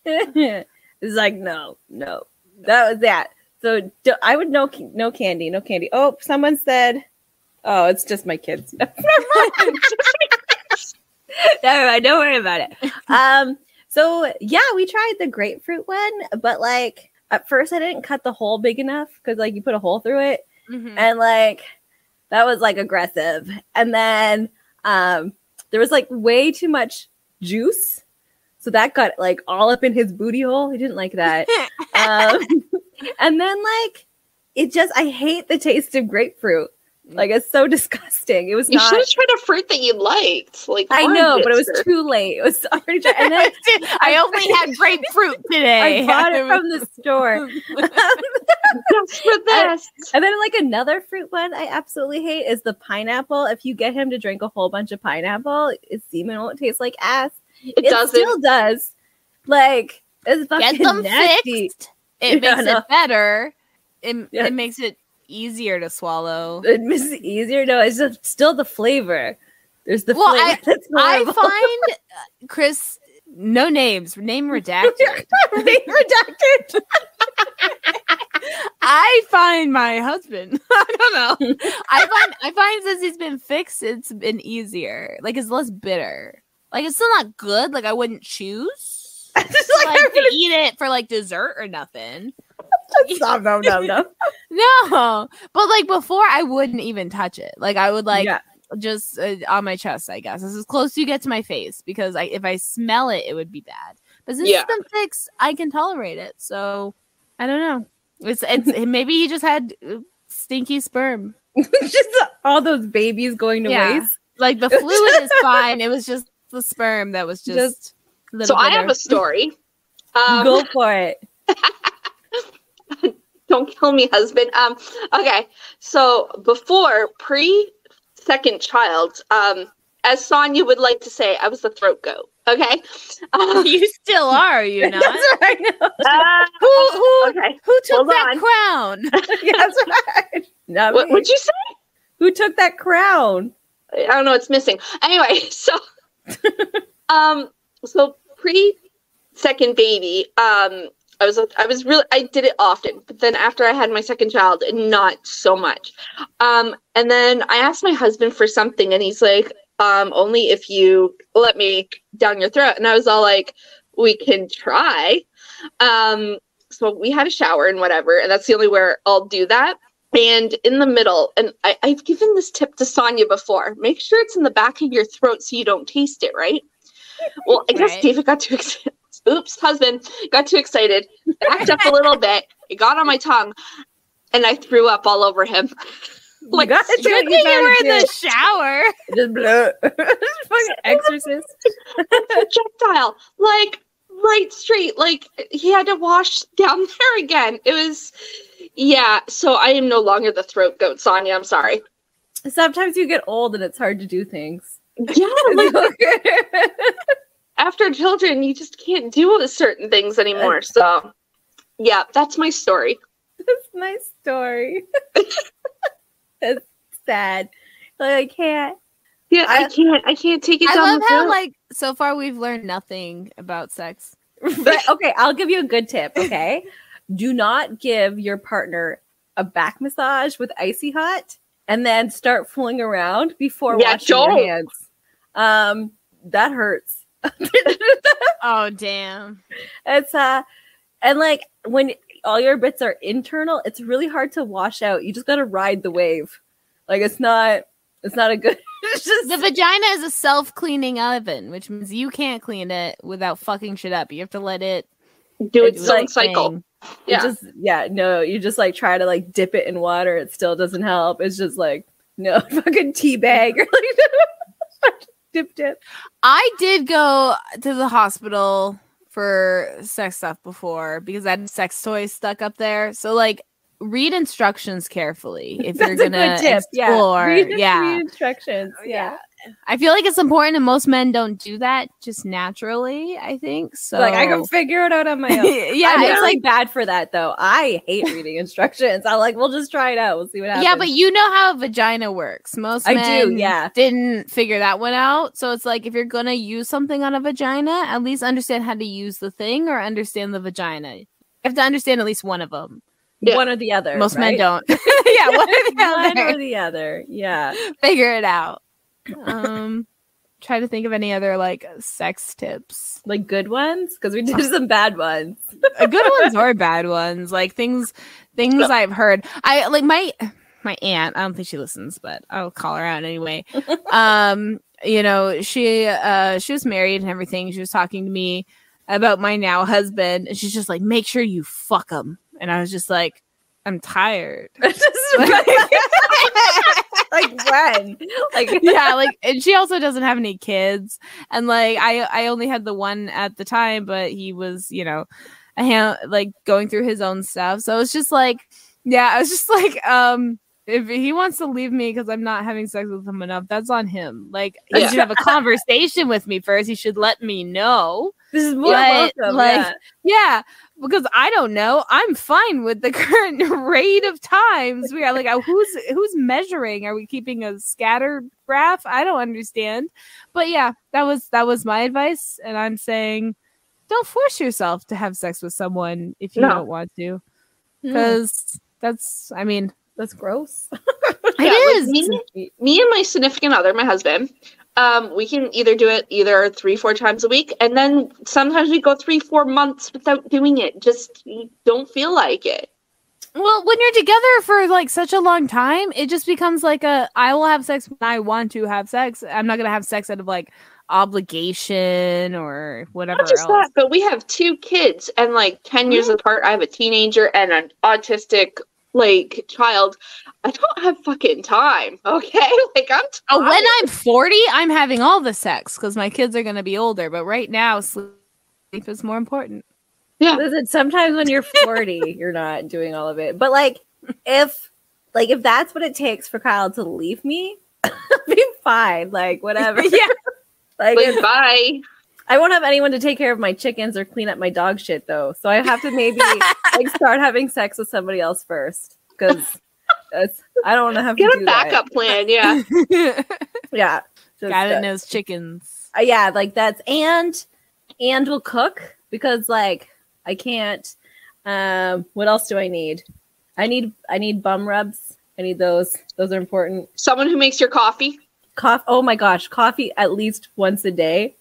It's like no. That was that. So I would no candy. Oh, someone said, oh, it's just my kids. Never mind. Don't worry about it. So yeah, we tried the grapefruit one, but like at first I didn't cut the hole big enough because like you put a hole through it, and like that was like aggressive. And then there was like way too much juice, so that got like all up in his booty hole. He didn't like that. And then like I hate the taste of grapefruit. Like it's so disgusting. It was You should have tried a fruit that you liked. Like I know, but it was too late. It was already tried. And then I only had grapefruit today. I bought it from the store. Just for this. And then like another fruit one I absolutely hate is the pineapple. If you get him to drink a whole bunch of pineapple, his semen won't taste like ass. It doesn't. Still does. Like it's fucking Get them nasty. fixed. It makes it better. It makes it easier to swallow. It makes it easier. No, it's just still the flavor. There's the well, flavor. I find Chris, no names, name redacted. Name redacted. I find my husband. I don't know. I find since he's been fixed, it's been easier. Like it's less bitter. Like it's still not good. Like I wouldn't choose. Like to eat it for like dessert or nothing. No. No, but like before, I wouldn't even touch it. Like I would like just on my chest. I guess this is as close you get to my face because if I smell it, it would be bad. But since it's been fixed, I can tolerate it. So I don't know. It's maybe he just had stinky sperm. Just all those babies going to waste. Like the fluid is fine. It was just the sperm that was just so I have a story. Go for it. Don't kill me, husband. Okay. So before pre-second child, as Sonia would like to say, I was the throat goat. Okay. You still are you not? That's right. Who took that crown? That's right. What'd you say? Who took that crown? I don't know. It's missing. Anyway, so so pre-second baby, I did it often, but then after I had my second child, not so much. And then I asked my husband for something, and he's like, only if you let me down your throat. And I was all like, we can try. So we had a shower and whatever, and that's the only where I'll do that. And in the middle, and I've given this tip to Sonia before, make sure it's in the back of your throat so you don't taste it, right? Well, I guess David got too excited. Oops, husband got too excited, backed up a little bit. It got on my tongue, and I threw up all over him. Like, good thing you were in the shower. Just blow. Fucking exorcist. Projectile, like right straight. Like he had to wash down there again. It was, So I am no longer the throat goat, Sonia. I'm sorry. Sometimes you get old and it's hard to do things. Yeah. After children, you just can't do certain things anymore. So, yeah, that's my story. That's my story. It's sad. Like I can't. Yeah, I can't take it I down love the how road. like so far we've learned nothing about sex. Right, okay, I'll give you a good tip. Okay, do not give your partner a back massage with icy hot, and then start fooling around before washing your hands. That hurts. Oh damn! It's and like when all your bits are internal, it's really hard to wash out. You just gotta ride the wave. Like it's not a good. It's just The vagina is a self-cleaning oven, which means you can't clean it without fucking shit up. You have to let it do its do own its cycle. thing. you just like try to like dip it in water. It still doesn't help. It's just like no fucking tea bag or like dip. I did go to the hospital for sex stuff before because I had sex toys stuck up there. So like read instructions carefully if you're That's a gonna good tip. explore. Read instructions. Yeah. I feel like it's important and most men don't do that just naturally, I think. So Like I can figure it out on my own. Yeah, it's like bad for that though. I hate reading instructions. I'm like, we'll just try it out. We'll see what happens. Yeah, but you know how a vagina works. Most I men do, yeah. didn't figure that one out. So it's like if you're gonna use something on a vagina, at least understand how to use the thing or understand the vagina. You have to understand at least one of them. Yeah. One or the other. Most men right? don't. Yeah, one or the One other. or the other. Yeah. Figure it out. Try to think of any other like sex tips. Like good ones? Because we did some bad ones. Good ones or bad ones. Like things I've heard. I like my aunt, I don't think she listens, but I'll call her out anyway. You know, she was married and everything. She was talking to me about my now husband, and she's just like, make sure you fuck him. And I was just like, I'm tired. Like when? Like yeah, like, and she also doesn't have any kids, and like I only had the one at the time, but he was, you know, like going through his own stuff. So it's just like, yeah, I was just like, if he wants to leave me because I'm not having sex with him enough, that's on him. Like he should have a conversation with me first. He should let me know. This is more welcome. Like, yeah, because I don't know. I'm fine with the current rate of times. We are like, who's measuring? Are we keeping a scatter graph? I don't understand. But yeah, that was my advice, and I'm saying, don't force yourself to have sex with someone if you don't want to, because that's gross. It is. Me and my significant other, my husband, we can either do it 3-4 times a week, and then sometimes we go 3-4 months without doing it. Just don't feel like it. Well, when you're together for like such a long time, it just becomes like I will have sex when I want to have sex. I'm not gonna have sex out of like obligation or whatever. Not just that, but we have 2 kids, and like 10 years apart. I have a teenager and an autistic like child. I don't have fucking time. Okay, like I'm tired. Oh, when I'm 40, I'm having all the sex because my kids are gonna be older. But right now, sleep is more important. Yeah. Listen, sometimes when you're 40, you're not doing all of it. But like if that's what it takes for Kyle to leave me, I'll be fine. Like whatever. Yeah. Like bye. I won't have anyone to take care of my chickens or clean up my dog shit though. So I have to maybe like start having sex with somebody else first. Because I don't want to have to do a backup plan, yeah. Yeah. Guy that knows chickens. Yeah, like that's and will cook because like I can't. What else do I need? I need bum rubs. I need those. Those are important. Someone who makes your coffee. Oh my gosh, coffee at least once a day.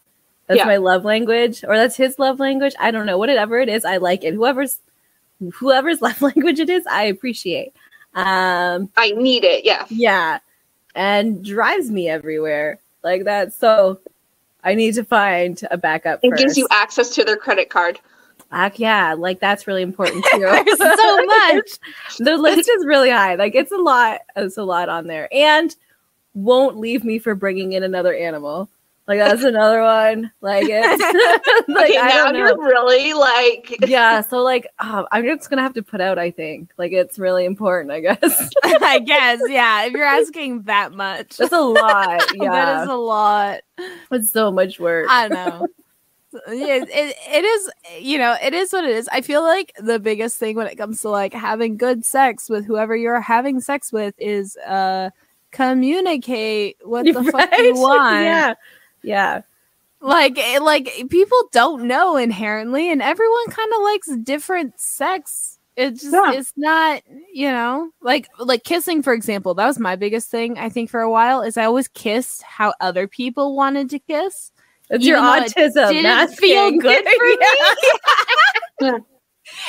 That's my love language, or that's his love language. I don't know. Whatever it is, I like it. Whoever's love language it is, I appreciate. I need it. Yeah. Yeah, and drives me everywhere like that. So I need to find a backup. It gives you access to their credit card. Yeah, like that's really important too. So much. The list is really high. Like it's a lot. It's a lot on there, and won't leave me for bringing in another animal. Like that's another one. Like it's like okay, I now don't know. You're really like yeah. So like I'm just gonna have to put out. I think like it's really important. I guess. I guess yeah. If you're asking that much, that's a lot. Yeah, that is a lot. It's so much work. I don't know. Yeah, it is, it is what it is. I feel like the biggest thing when it comes to like having good sex with whoever you're having sex with is communicate what the fuck you want. Yeah. Like people don't know inherently, and everyone kind of likes different sex. It's just it's not, like kissing, for example. That was my biggest thing, I think, for a while, is I always kissed how other people wanted to kiss. It's your autism. It didn't feel good for me.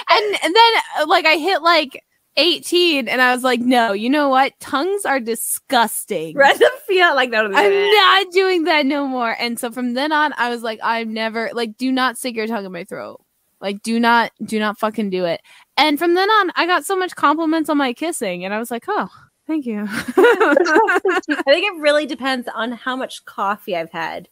And then like I hit like 18 and I was like, no, you know what? Tongues are disgusting. Right? Feel like that. I'm not doing that no more. And so from then on, I was like, I'm never like, do not stick your tongue in my throat. Like, do not fucking do it. And from then on, I got so much compliments on my kissing, and I was like, oh, thank you. I think it really depends on how much coffee I've had.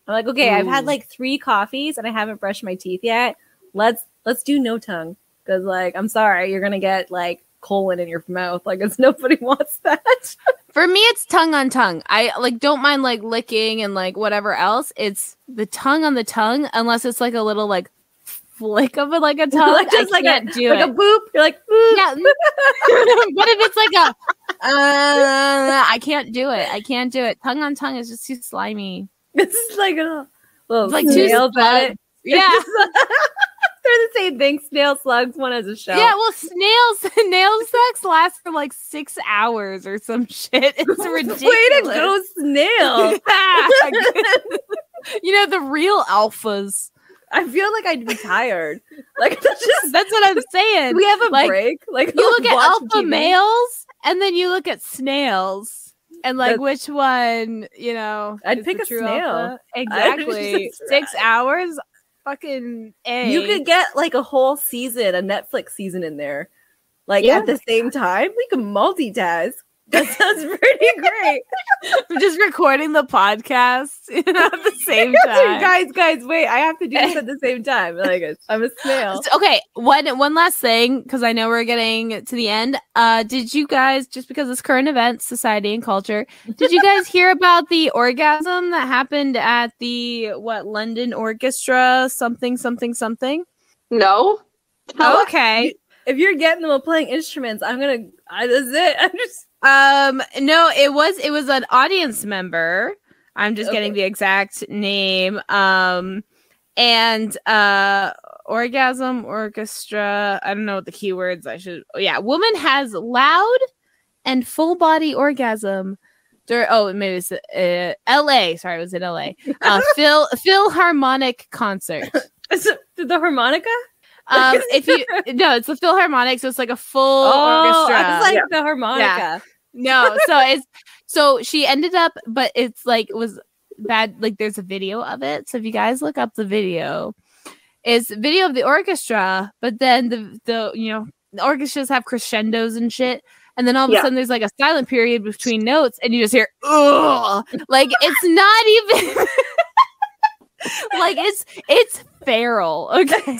I'm like, okay, I've had like 3 coffees and I haven't brushed my teeth yet. Let's do no tongue, because like, I'm sorry, you're gonna get like colon in your mouth. Like, it's nobody wants that. For me, it's tongue on tongue. I like don't mind like licking and like whatever else. It's the tongue on the tongue, unless it's like a little like flick of it, like a tongue. Like just I can't do like it. a boop. You're like, boop. Yeah. What if it's like a? I can't do it. I can't do it. Tongue on tongue is just too slimy. It's like a little like snails at it. Yeah. They're the same thing. Snail slugs, one as a shell. Yeah, well, nail sex lasts for like 6 hours or some shit. It's ridiculous. Way to go, snail. The real alphas. I feel like I'd be tired. Like that's what I'm saying. We have a break. Like you look at alpha TV. males, and then you look at snails, and like which one, I'd pick a snail. Alpha? Exactly. 6 hours. Fucking A. You could get like a whole season, a Netflix season in there, like at the same time. We can multitask. That sounds pretty great. We're just recording the podcast at the same time. Guys, wait! I have to do this at the same time. Like I'm a snail. Okay, one last thing, because I know we're getting to the end. Did you guys, just because it's current events, society, and culture, did you guys hear about the orgasm that happened at the London Orchestra? Something. No. Oh, okay. If you're getting them while playing instruments, that's it. I'm just. No, it was an audience member. I'm just getting the exact name. And orgasm orchestra. I don't know what the keywords I should. Oh, yeah, woman has loud and full body orgasm. Maybe it's L.A. Sorry, it was in L.A. Philharmonic concert. The harmonica. It's the Philharmonic, so it's like a full orchestra. I was like the harmonica. Yeah. No, so she ended up, but it's like it was bad. Like there's a video of it. So if you guys look up the video, it's a video of the orchestra, but then the orchestras have crescendos and shit. And then all of a sudden there's like a silent period between notes and you just hear, ugh. Like it's not even like it's feral. Okay.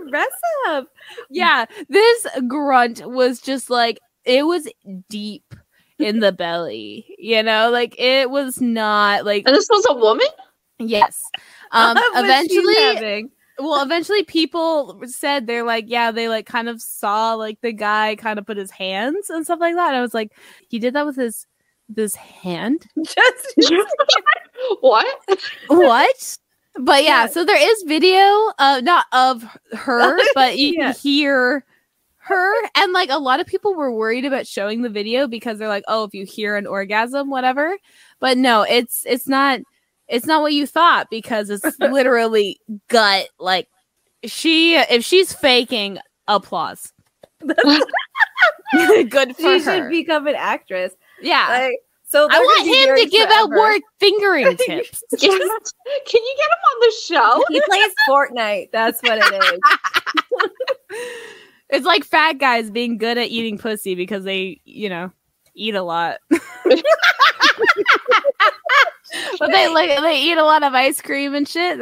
Aggressive. Yeah. This grunt was just like, it was deep in the belly, like it was not like. And this was a woman? Yes. Eventually people said they're like, yeah, they like kind of saw like the guy kind of put his hands and stuff like that. And I was like, he did that with this hand? What? But yeah, so there is video, not of her, but you can hear her. And like a lot of people were worried about showing the video because they're like, oh, if you hear an orgasm, whatever. But no, it's not what you thought, because it's literally gut. Like if she's faking, applause. Good for her. She should become an actress. Yeah. Like, so I want him to give out more fingering tips. Can you get him on the show? He plays Fortnite. That's what it is. It's like fat guys being good at eating pussy because they, eat a lot. But they eat a lot of ice cream and shit.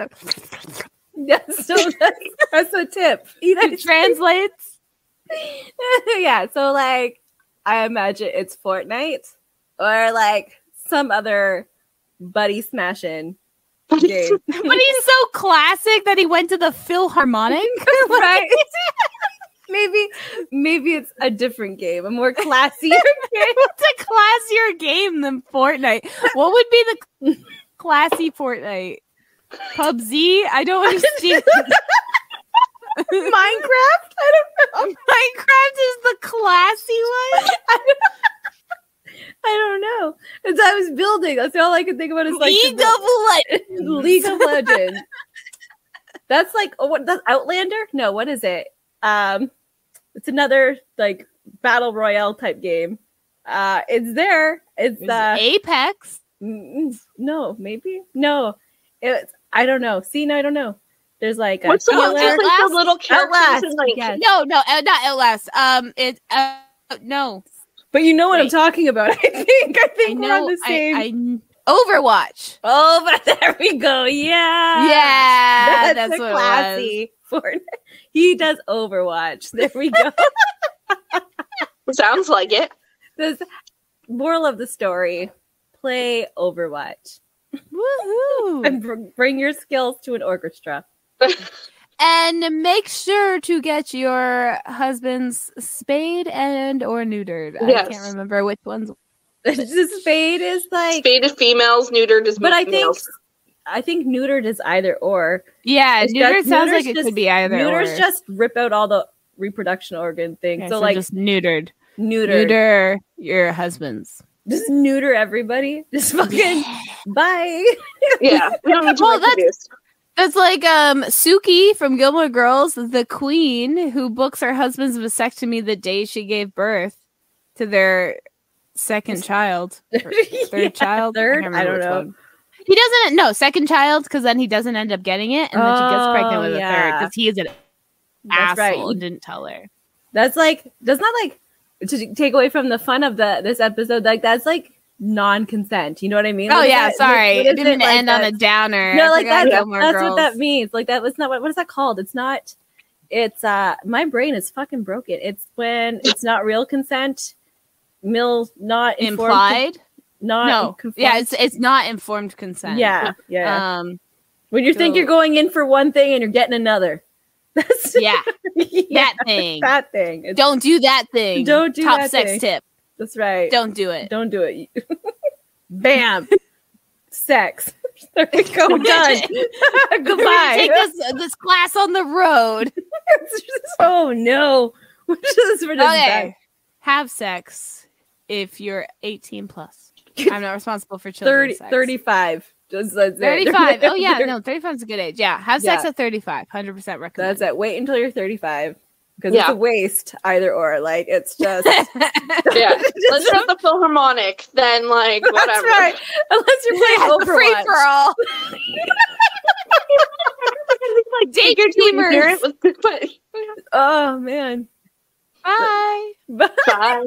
That's a tip. It translates. Yeah, so like I imagine it's Fortnite or like some other buddy smashing game. But he's so classic that he went to the Philharmonic. Right. Maybe it's a different game, a more classier game. It's a classier game than Fortnite. What would be the classy Fortnite? PUBG? I don't understand. Minecraft? I don't know. Minecraft is the classy one? I don't know. As I was building, that's all I could think about is like League of Legends. That's like that's Outlander? No, what is it? It's another like battle royale type game. It's there. It's Apex. No, maybe no. It's I don't know. See, no, I don't know. There's like what's the little characters? Yes. No, not Outlast. No. But you know what I'm talking about. I think we're on the same. Overwatch. Oh, but there we go. Yeah. Yeah. That's what classy Fortnite. He does Overwatch. There we go. Sounds like it. The moral of the story: play Overwatch. Woohoo! And bring your skills to an orchestra. And make sure to get your husband's spayed and or neutered. Yes. I can't remember which ones. The spade is like spade is females, neutered is males. I think neutered is either or. Yeah, neutered sounds like it could be either neuters or. just rip out all the reproduction organ things. Okay, so like just neutered. Neuter your husband's. Just neuter everybody. Just fucking bye. Yeah, we don't need to reproduce. That's like Suki from Gilmore Girls, the queen who books her husband's vasectomy the day she gave birth to their second child. Third child? I don't know. One. He doesn't know second child because then he doesn't end up getting it, and then she gets pregnant with a third because he is an asshole and didn't tell her. That's like to take away from the fun of this episode. Like that's like non-consent. You know what I mean? Oh what yeah, that, sorry. What I didn't end on a downer. No, like that's what that means. Like that was not what is that called? It's not. It's my brain is fucking broken. It's when it's not real consent. Not implied. No. Yeah, it's not informed consent. Yeah. When you think you're going in for one thing and you're getting another. That's that thing. That thing. Don't do that thing. Don't do Top that sex thing. tip. That's right. Don't do it. Don't do it. Bam. Sex. There we go. Done. Goodbye. Take this class on the road. Oh no. We're just okay. Have sex if you're 18 plus. I'm not responsible for children's sex. 35. Just 35. Oh yeah, no, 35 is a good age. Yeah, have sex at 35. 100% recommend. That's it. Wait until you're 35 because it's a waste either or. Like it's just Let's go the Philharmonic. Then like whatever. That's right. Unless you're playing Overwatch. Free for all. Like date your teamers. Oh man. Bye. Bye.